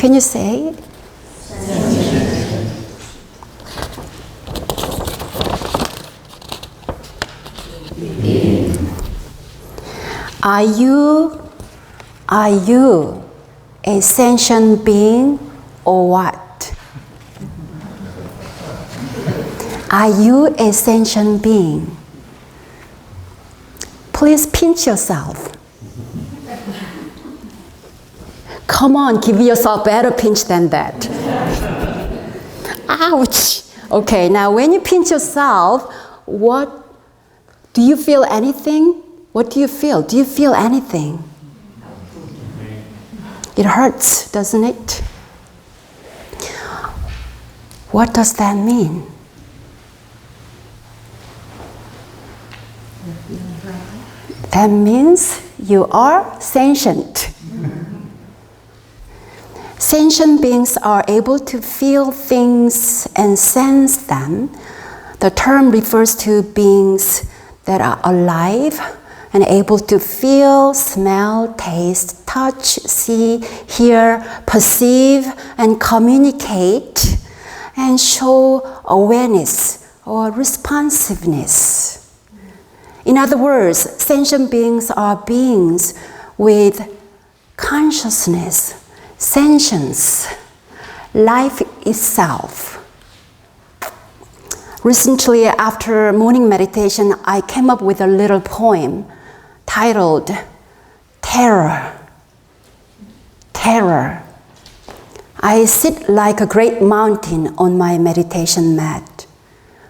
Can you say it? Are you a sentient being or what? Are you a sentient being? Please pinch yourself. Come on, give yourself a better pinch than that. Ouch! Okay, now when you pinch yourself, do you feel anything? What do you feel? Do you feel anything? It hurts, doesn't it? What does that mean? That means you are sentient. Sentient beings are able to feel things and sense them. The term refers to beings that are alive and able to feel, smell, taste, touch, see, hear, perceive, and communicate, and show awareness or responsiveness. In other words, sentient beings are beings with consciousness, sentience, life itself. Recently, after morning meditation, I came up with a little poem titled Terror. Terror. I sit like a great mountain on my meditation mat.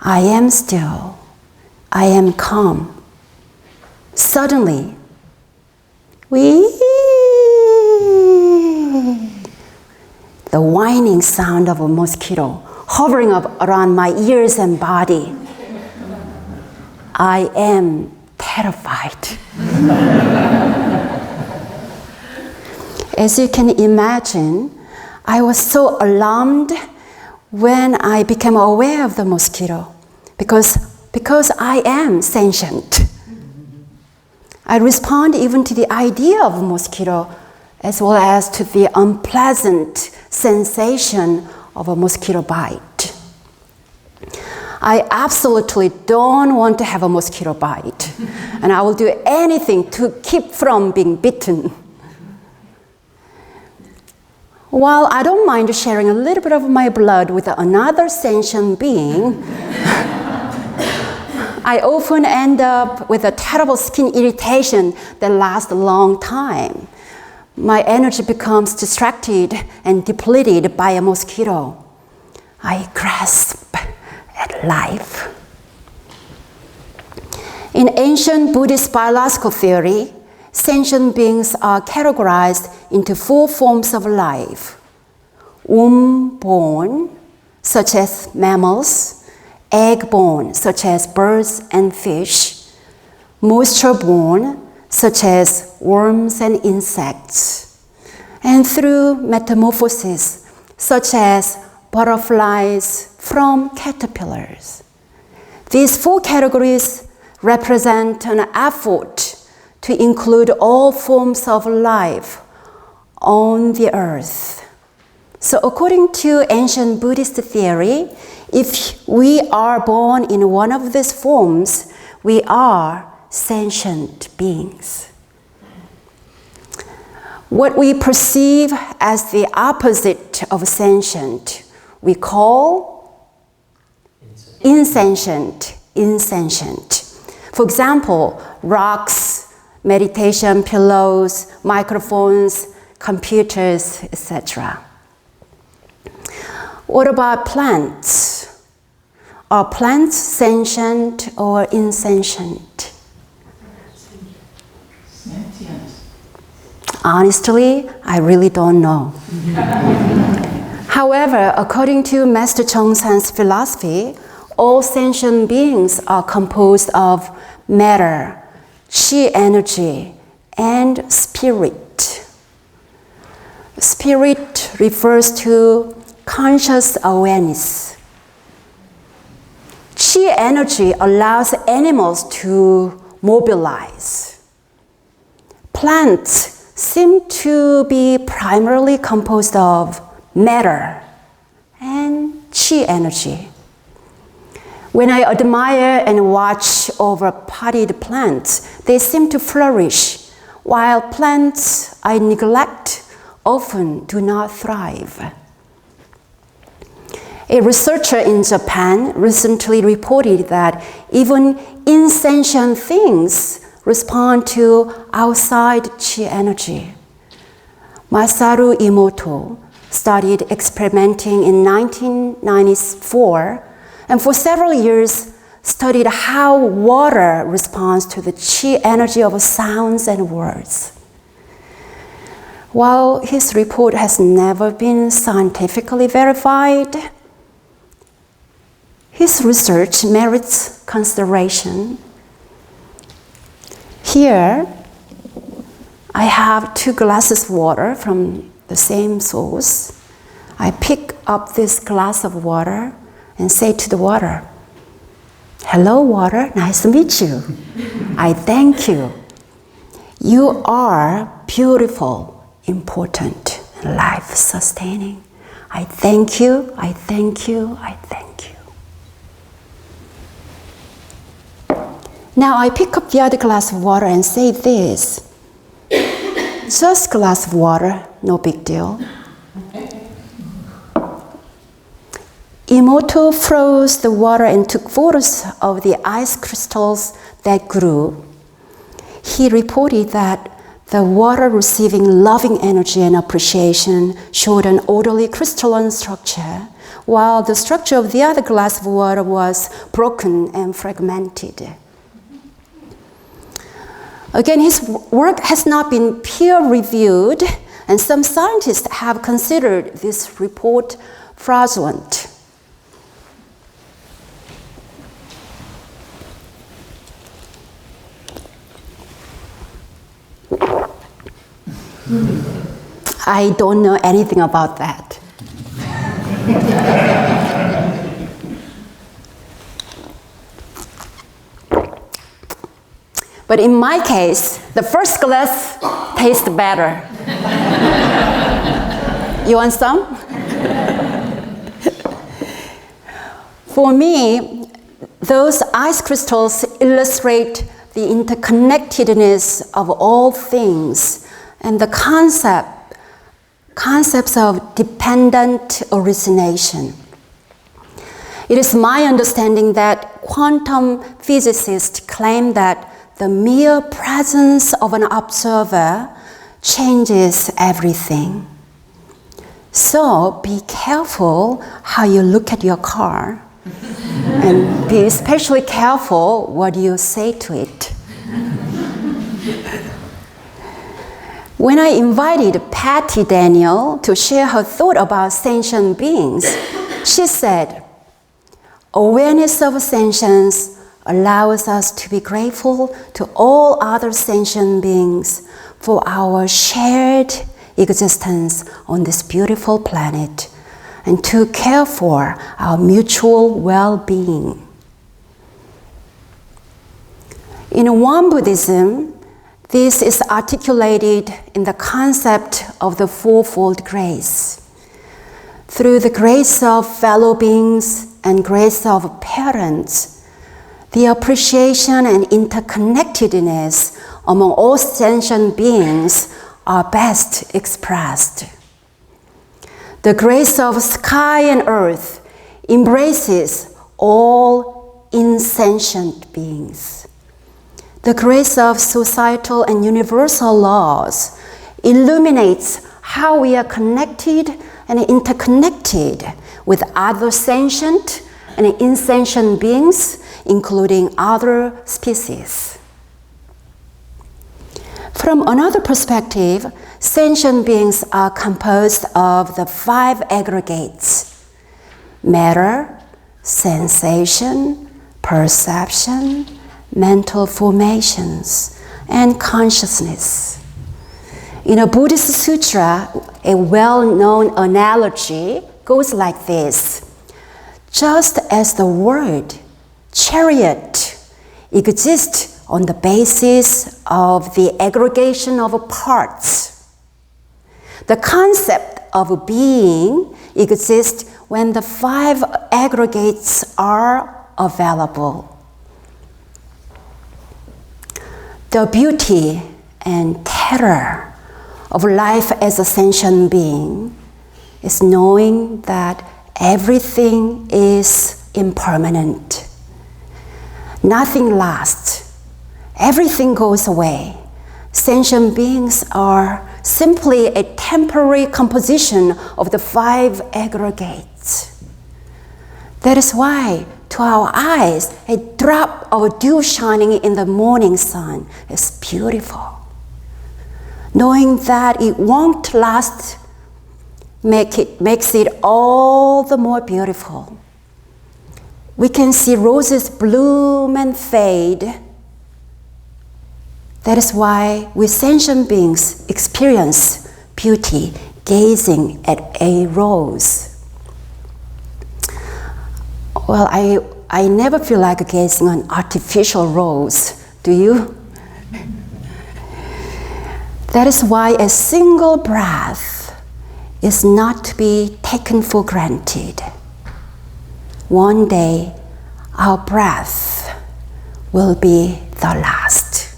I am still. I am calm. Suddenly, the whining sound of a mosquito hovering up around my ears and body. I am terrified. As you can imagine, I was so alarmed when I became aware of the mosquito because I am sentient. I respond even to the idea of a mosquito as well as to the unpleasant sensation of a mosquito bite. I absolutely don't want to have a mosquito bite, and I will do anything to keep from being bitten. While I don't mind sharing a little bit of my blood with another sentient being, I often end up with a terrible skin irritation that lasts a long time. My energy becomes distracted and depleted by a mosquito. I grasp at life. In ancient Buddhist biological theory, sentient beings are categorized into 4 forms of life. Womb-born, such as mammals, egg-born, such as birds and fish, moisture-born, such as worms and insects, and through metamorphosis, such as butterflies from caterpillars. These 4 categories represent an effort to include all forms of life on the earth. So according to ancient Buddhist theory, if we are born in one of these forms, we are sentient beings. What we perceive as the opposite of sentient, we call insentient. For example, rocks, meditation pillows, microphones, computers, etc. What about plants? Are plants sentient or insentient? Sentient. Honestly, I really don't know. However, according to Master Chongsan's philosophy, all sentient beings are composed of matter, chi energy, and spirit. Spirit refers to conscious awareness. Chi energy allows animals to mobilize. Plants seem to be primarily composed of matter and chi energy. When I admire and watch over potted plants, they seem to flourish, while plants I neglect often do not thrive. A researcher in Japan recently reported that even insentient things respond to outside chi energy. Masaru Emoto started experimenting in 1994 and for several years studied how water responds to the chi energy of sounds and words. While his report has never been scientifically verified, his research merits consideration. Here, I have 2 glasses of water from the same source. I pick up this glass of water and say to the water, "Hello, water, nice to meet you. I thank you. You are beautiful, important, and life-sustaining. I thank you, I thank you, I thank you." Now I pick up the other glass of water and say this, "Just a glass of water, no big deal." Emoto froze the water and took photos of the ice crystals that grew. He reported that the water receiving loving energy and appreciation showed an orderly crystalline structure, while the structure of the other glass of water was broken and fragmented. Again, his work has not been peer-reviewed, and some scientists have considered this report fraudulent. I don't know anything about that. But in my case, the first glass tastes better. You want some? For me, those ice crystals illustrate the interconnectedness of all things and the concepts of dependent origination. It is my understanding that quantum physicists claim that the mere presence of an observer changes everything. So be careful how you look at your car, and be especially careful what you say to it. When I invited Patty Daniel to share her thought about sentient beings, she said, "Awareness of sentience allows us to be grateful to all other sentient beings for our shared existence on this beautiful planet and to care for our mutual well-being." In Won Buddhism, this is articulated in the concept of the fourfold grace. Through the grace of fellow beings and grace of parents, the appreciation and interconnectedness among all sentient beings are best expressed. The grace of sky and earth embraces all insentient beings. The grace of societal and universal laws illuminates how we are connected and interconnected with other sentient and insentient beings, including other species. From another perspective, sentient beings are composed of the 5 aggregates: matter, sensation, perception, mental formations, and consciousness. In a Buddhist sutra, a well-known analogy goes like this: just as the word chariot exists on the basis of the aggregation of parts. The concept of being exists when the 5 aggregates are available. The beauty and terror of life as a sentient being is knowing that everything is impermanent. Nothing lasts. Everything goes away. Sentient beings are simply a temporary composition of the 5 aggregates. That is why, to our eyes, a drop of dew shining in the morning sun is beautiful. Knowing that it won't last makes it all the more beautiful. We can see roses bloom and fade. That is why we sentient beings experience beauty gazing at a rose. Well, I never feel like gazing on artificial rose, do you? That is why a single breath is not to be taken for granted. One day, our breath will be the last.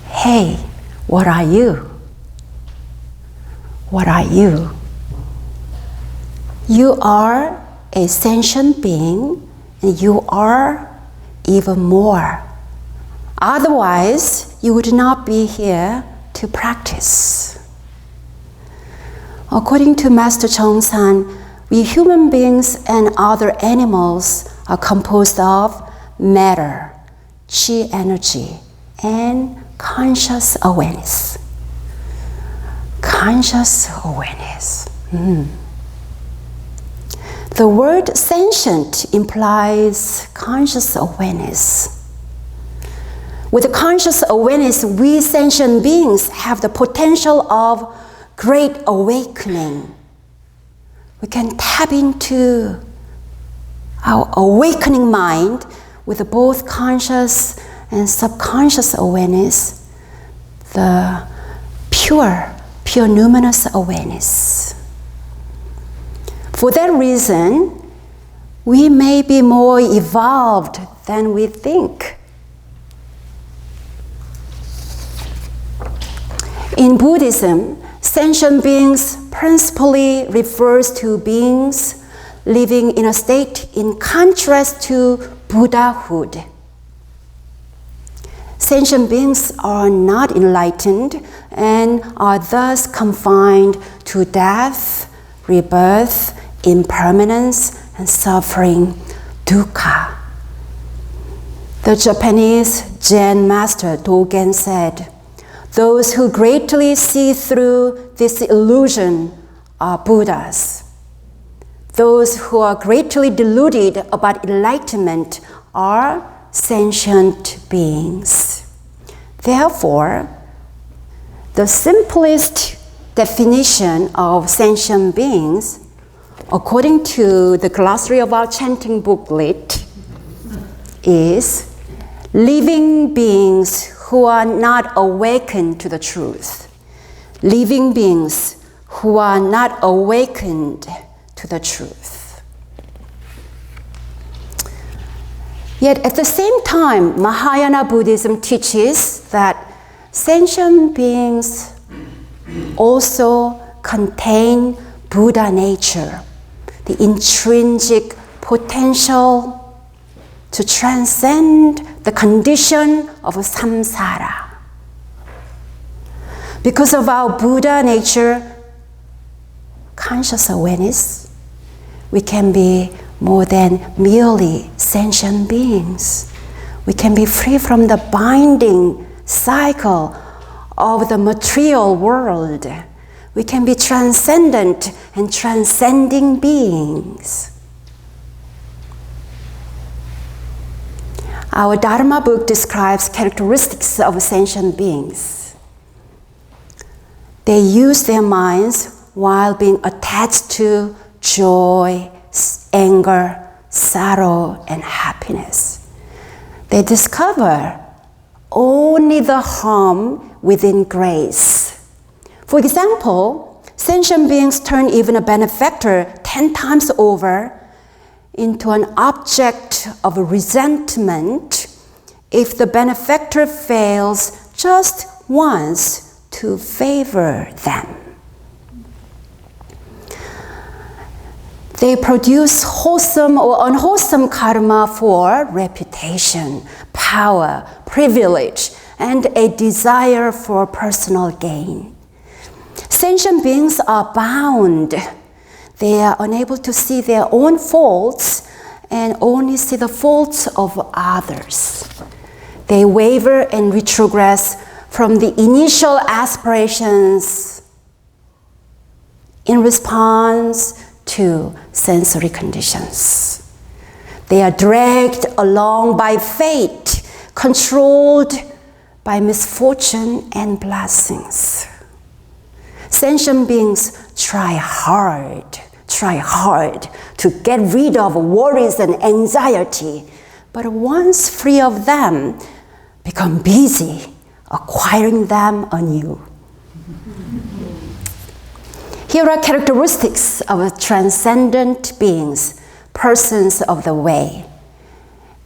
Hey, what are you? What are you? You are a sentient being, and you are even more. Otherwise, you would not be here to practice. According to Master Chongsan, we human beings and other animals are composed of matter, chi energy, and conscious awareness. Conscious awareness. The word sentient implies conscious awareness. With conscious awareness, we sentient beings have the potential of great awakening. We can tap into our awakening mind with both conscious and subconscious awareness, the pure numinous awareness. For that reason, we may be more evolved than we think. In Buddhism, sentient beings principally refers to beings living in a state in contrast to Buddhahood. Sentient beings are not enlightened and are thus confined to death, rebirth, impermanence, and suffering, dukkha. The Japanese Zen master Dogen said, "Those who greatly see through this illusion are Buddhas. Those who are greatly deluded about enlightenment are sentient beings." Therefore, the simplest definition of sentient beings, according to the glossary of our chanting booklet, is living beings who are not awakened to the truth. Living beings who are not awakened to the truth. Yet at the same time, Mahayana Buddhism teaches that sentient beings also contain Buddha nature, the intrinsic potential to transcend the condition of samsara. Because of our Buddha nature, conscious awareness, we can be more than merely sentient beings. We can be free from the binding cycle of the material world. We can be transcendent and transcending beings. Our Dharma book describes characteristics of sentient beings. They use their minds while being attached to joy, anger, sorrow, and happiness. happiness. They discover only the harm within grace. For example, sentient beings turn even a benefactor 10 times over into an object of resentment if the benefactor fails just once to favor them. They produce wholesome or unwholesome karma for reputation, power, privilege, and a desire for personal gain. Sentient beings are bound. They are unable to see their own faults and only see the faults of others. They waver and retrogress from the initial aspirations in response to sensory conditions. They are dragged along by fate, controlled by misfortune and blessings. Sentient beings try hard to get rid of worries and anxiety, but once free of them, become busy acquiring them anew. Here are characteristics of transcendent beings, persons of the way.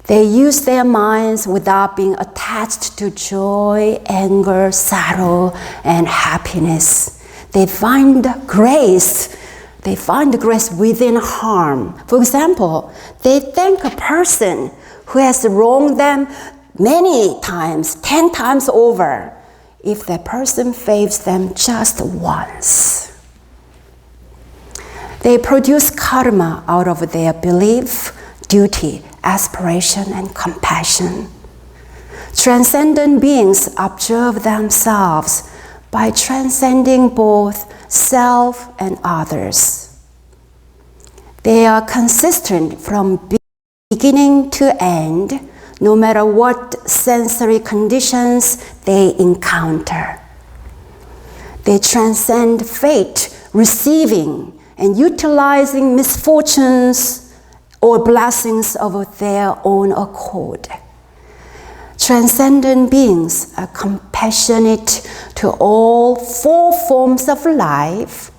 They use their minds without being attached to joy, anger, sorrow, and happiness. They find grace within harm. For example, they thank a person who has wronged them many times, 10 times over, if that person fails them just once. They produce karma out of their belief, duty, aspiration, and compassion. Transcendent beings observe themselves by transcending both self and others. They are consistent from beginning to end, no matter what sensory conditions they encounter. They transcend fate, receiving and utilizing misfortunes or blessings of their own accord. Transcendent beings are compassionate to all 4 forms of life,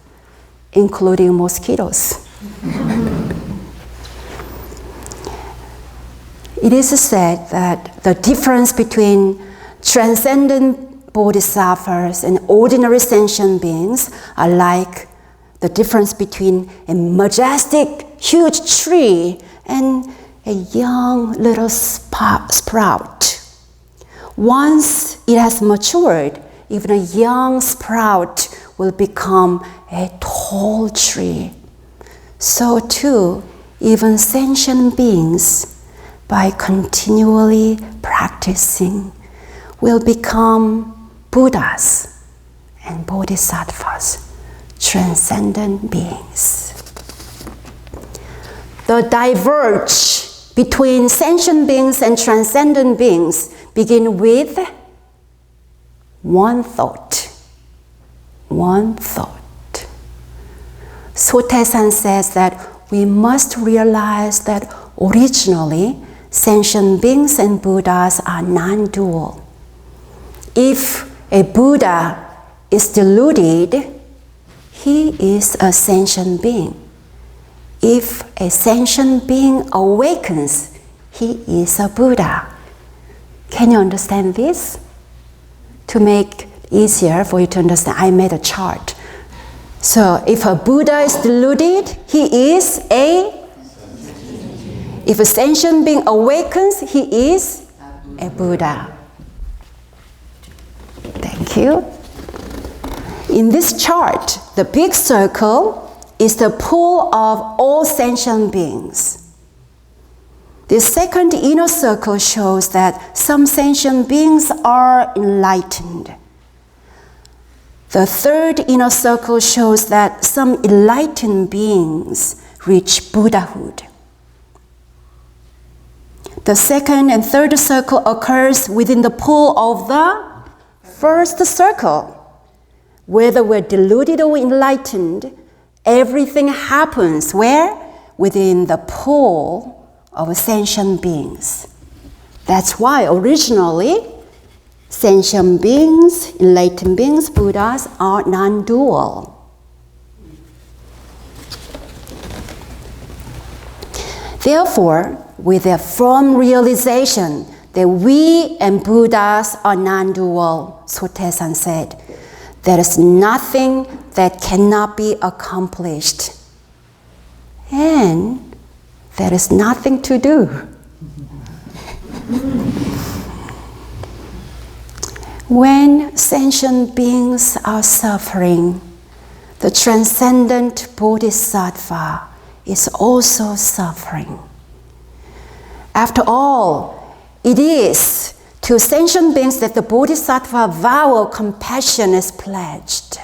including mosquitoes. It is said that the difference between transcendent bodhisattvas and ordinary sentient beings are like the difference between a majestic, huge tree and a young little sprout. Once it has matured, even a young sprout will become a tall tree. So too, even sentient beings, by continually practicing, will become Buddhas and Bodhisattvas, transcendent beings. The diverge between sentient beings and transcendent beings begin with one thought. One thought. Sotaesan says that we must realize that originally sentient beings and Buddhas are non-dual. If a Buddha is deluded, he is a sentient being. If a sentient being awakens, he is a Buddha. Can you understand this? To make it easier for you to understand, I made a chart. So if a Buddha is deluded, he is if a sentient being awakens, he is a Buddha. Thank you. In this chart, the big circle is the pool of all sentient beings. The second inner circle shows that some sentient beings are enlightened. The third inner circle shows that some enlightened beings reach Buddhahood. The second and third circle occurs within the pool of the first circle. Whether we're deluded or enlightened, everything happens where? Within the pool of sentient beings. That's why originally sentient beings, enlightened beings, Buddhas are non-dual. Therefore, with a firm realization that we and Buddhas are non-dual, Sotaesan said, there is nothing that cannot be accomplished. And there is nothing to do. When sentient beings are suffering, the transcendent Bodhisattva is also suffering. After all, it is to sentient beings that the Bodhisattva vow of compassion is pledged.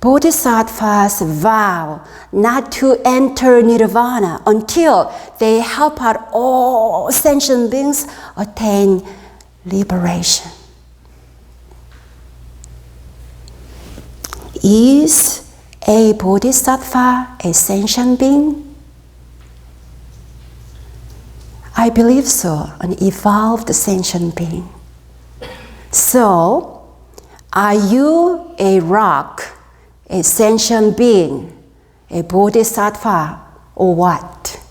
Bodhisattvas vow not to enter nirvana until they help out all sentient beings attain liberation. Is a bodhisattva a sentient being? I believe so, an evolved sentient being. So, are you a rock, a sentient being, a bodhisattva, or what?